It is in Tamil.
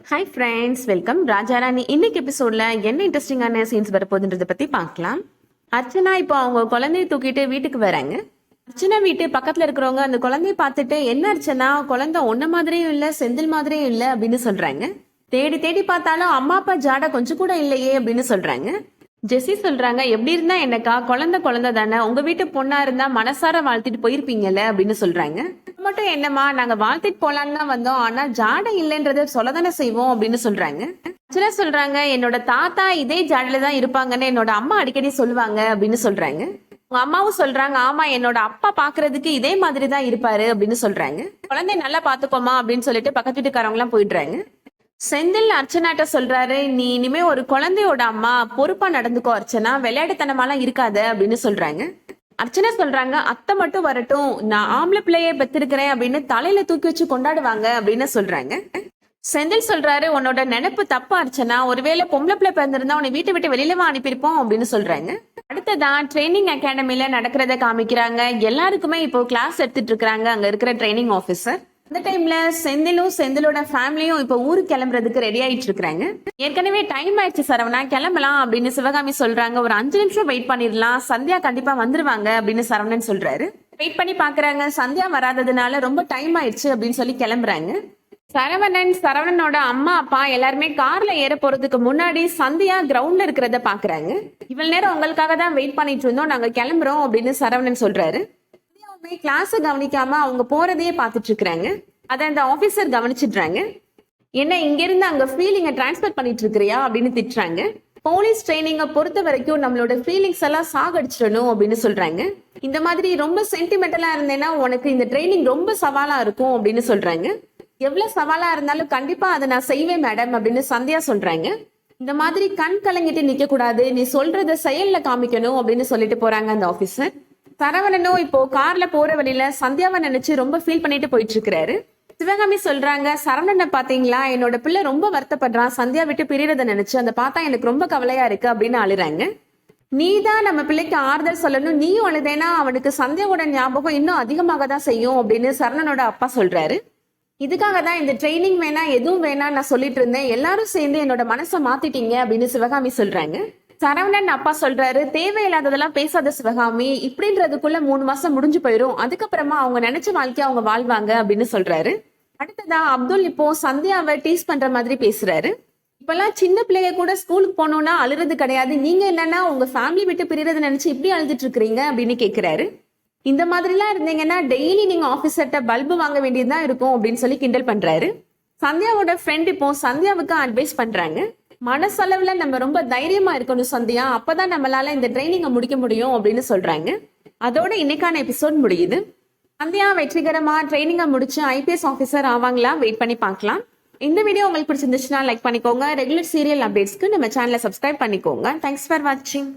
Hi friends, welcome. ராஜாராணி இன்னைக்கு எபிசோட்ல என்ன இன்ட்ரெஸ்டிங்கான சீன்ஸ் வரப்போகுதுன்றதை பத்தி பார்க்கலாம். அர்ச்சனா இப்போ அவங்க குழந்தைய தூக்கிட்டு வீட்டுக்கு வராங்க. அர்ச்சனா வீட்டு பக்கத்துல இருக்கிறவங்க அந்த குழந்தைய பார்த்துட்டு, என்ன அர்ச்சனா, குழந்தை ஒன்ன மாதிரியும் இல்ல, செந்தில் மாதிரியும் இல்ல அப்படின்னு சொல்றாங்க. தேடி தேடி பார்த்தாலும் அம்மா அப்பா ஜாடை கொஞ்சம் கூட இல்லையே அப்படின்னு சொல்றாங்க. ஜெஸ்ஸி சொல்றாங்க, எப்படி இருந்தா என்னக்கா, குழந்தை குழந்தை தானே, உங்க வீட்டு பொண்ணா இருந்தா மனசார வாழ்த்திட்டு போயிருப்பீங்கல்ல அப்படின்னு சொல்றாங்க. மட்டும் என்னம்மா, நாங்க வாழ்த்திட்டு போலான்னு தான் வந்தோம், ஆனா ஜாடை இல்லைன்றத சொல்லதானே செய்வோம் அப்படின்னு சொல்றாங்க. சில சொல்றாங்க, என்னோட தாத்தா இதே ஜாடையில தான் இருப்பாங்கன்னு என்னோட அம்மா அடிக்கடி சொல்லுவாங்க அப்படின்னு சொல்றாங்க. உங்க அம்மாவும் சொல்றாங்க, ஆமா என்னோட அப்பா பாக்குறதுக்கு இதே மாதிரி தான் இருப்பாரு அப்படின்னு சொல்றாங்க. குழந்தைய நல்லா பாத்துக்கோமா அப்படின்னு சொல்லிட்டு பக்கத்து வீட்டுக்காரங்க எல்லாம் போயிடுறாங்க. செந்தில் அர்ச்சனாட்ட சொல்றாரு, நீ இனிமே ஒரு குழந்தையோட அம்மா, பொறுப்பா நடந்துக்கோ அர்ச்சனா, விளையாட்டுத்தனமாலாம் இருக்காத அப்படின்னு சொல்றாங்க. அர்ச்சனா சொல்றாங்க, அத்தை மட்டும் வரட்டும், நான் ஆம்பளை பிள்ளைய பெத்திருக்கிறேன் அப்படின்னு தலையில தூக்கி வச்சு கொண்டாடுவாங்க அப்படின்னு சொல்றாங்க. செந்தில் சொல்றாரு, உன்னோட நினைப்பு தப்பு அர்ச்சனா, ஒருவேளை பொம்பளை பிள்ளை பிறந்திருந்தா உன்னை வீட்டை விட்டு வெளியிலவா அனுப்பியிருப்போம் அப்படின்னு சொல்றாங்க. அடுத்ததான் ட்ரைனிங் அகாடமில நடக்கிறத காமிக்கிறாங்க. எல்லாருக்குமே இப்போ கிளாஸ் எடுத்துட்டு இருக்காங்க அங்க இருக்கிற ட்ரைனிங் ஆபீசர். அந்த டைம்ல செந்திலும் செந்திலோட ஃபேமிலியும் இப்ப ஊருக்கு கிளம்புறதுக்கு ரெடி ஆயிட்டு இருக்காங்க. ஏற்கனவே டைம் ஆயிடுச்சு சரவணா, கிளம்பலாம் அப்படின்னு சிவகாமி சொல்றாங்க. ஒரு 5 நிமிஷம் வெயிட் பண்ணிடலாம், சந்தியா கண்டிப்பா வந்துருவாங்க அப்படின்னு சரவணன் சொல்றாரு. வெயிட் பண்ணி பாக்குறாங்க, சந்தியா வராததுனால ரொம்ப டைம் ஆயிடுச்சு அப்படின்னு சொல்லி கிளம்புறாங்க. சரவணனோட அம்மா அப்பா எல்லாருமே கார்ல ஏற போறதுக்கு முன்னாடி சந்தியா கிரவுண்ட்ல இருக்கிறத பாக்குறாங்க. இவ்வளவு நேரம் உங்களுக்காக தான் வெயிட் பண்ணிட்டு இருந்தோம், நாங்க கிளம்புறோம் அப்படின்னு சரவணன் சொல்றாரு. கிளாஸ் கவனிக்காம அவங்க போறதையே பார்த்துட்டு இருக்காங்க. அதை அந்த ஆபீசர் கவனிச்சிடுறாங்க. என்ன இங்க இருந்து அங்க ஃபீலிங்க டிரான்ஸ்பர் பண்ணிட்டு இருக்கிறியா அப்படின்னு திட்டுறாங்க. போலீஸ் ட்ரைனிங்கை பொறுத்த வரைக்கும் நம்மளோட ஃபீலிங்ஸ் எல்லாம் சாகடிச்சிடணும் அப்படின்னு சொல்றாங்க. இந்த மாதிரி ரொம்ப சென்டிமெண்டலா இருந்தேன்னா உனக்கு இந்த ட்ரைனிங் ரொம்ப சவாலா இருக்கும் அப்படின்னு சொல்றாங்க. எவ்வளவு சவாலா இருந்தாலும் கண்டிப்பா அதை நான் செய்வேன் மேடம் அப்படின்னு சந்தியா சொல்றாங்க. இந்த மாதிரி கண் கலங்கிட்டு நிக்க கூடாது, நீ சொல்றத செயல்ல காமிக்கணும் அப்படின்னு சொல்லிட்டு போறாங்க அந்த ஆபீசர். சரவணனும் இப்போ கார்ல போற வழியில சந்தியாவை நினைச்சு ரொம்ப ஃபீல் பண்ணிட்டு போயிட்டு இருக்கிறாரு. சிவகாமி சொல்றாங்க, சரவணனை பாத்தீங்களா, என்னோட பிள்ளை ரொம்ப வருத்தப்படுறான், சந்தியா விட்டு பிரியறத நினைச்சு அந்த பார்த்தா எனக்கு ரொம்ப கவலையா இருக்கு அப்படின்னு அழுறாங்க. நீதான் நம்ம பிள்ளைக்கு ஆறுதல் சொல்லணும், நீயும் அழுதேனா அவனுக்கு சந்தியாவோட ஞாபகம் இன்னும் அதிகமாக தான் செய்யும் அப்படின்னு சரவணனோட அப்பா சொல்றாரு. இதுக்காக தான் இந்த ட்ரைனிங் வேணா எதுவும் வேணா நான் சொல்லிட்டு இருந்தேன், எல்லாரும் சேர்ந்து என்னோட மனசை மாத்திட்டீங்க அப்படின்னு சிவகாமி சொல்றாங்க. சரவணன் அப்பா சொல்றாரு, தேவையில்லாததெல்லாம் பேசாத சிவகாமி, இப்படின்றதுக்குள்ள 3 மாசம் முடிஞ்சு போயிரும், அதுக்கப்புறமா அவங்க நினைச்ச வாழ்க்கைய அவங்க வாழ்வாங்க அப்படின்னு சொல்றாரு. அடுத்ததா அப்துல் இப்போ சந்தியாவை டீஸ் பண்ற மாதிரி பேசுறாரு. இப்பெல்லாம் சின்ன பிள்ளைய கூட ஸ்கூலுக்கு போனோம்னா அழுறது கிடையாது, நீங்க இல்லைன்னா உங்க ஃபேமிலி விட்டு பிரியறத நினைச்சு இப்படி அழுதுட்டு இருக்கிறீங்க அப்படின்னு கேட்கிறாரு. இந்த மாதிரிலாம் இருந்தீங்கன்னா டெய்லி நீங்க ஆபீசர்ட்ட பல்பு வாங்க வேண்டியதுதான் இருக்கும் அப்படின்னு சொல்லி கிண்டல் பண்றாரு. சந்தியாவோட ஃப்ரெண்ட் இப்போ சந்தியாவுக்கு அட்வைஸ் பண்றாங்க. மனசளவுல நம்ம ரொம்ப தைரியமா இருக்கணும் சந்தியா, அப்பதான் நம்மளால இந்த ட்ரைனிங்கை முடிக்க முடியும் அப்படின்னு சொல்றாங்க. அதோட இன்னைக்கான எபிசோட் முடியுது. சந்தியா வெற்றிகரமா ட்ரைனிங்கை முடிச்சு ஐபிஎஸ் ஆபீசர் ஆவாங்களா, வெயிட் பண்ணி பார்க்கலாம். இந்த வீடியோ உங்களுக்கு பிடிச்சிருந்துச்சுன்னா லைக் பண்ணிக்கோங்க. ரெகுலர் சீரியல் அப்டேட்ஸ்க்கு நம்ம சேனலை சப்ஸ்கிரைப் பண்ணிக்கோங்க. தேங்க்ஸ் ஃபார் வாட்சிங்.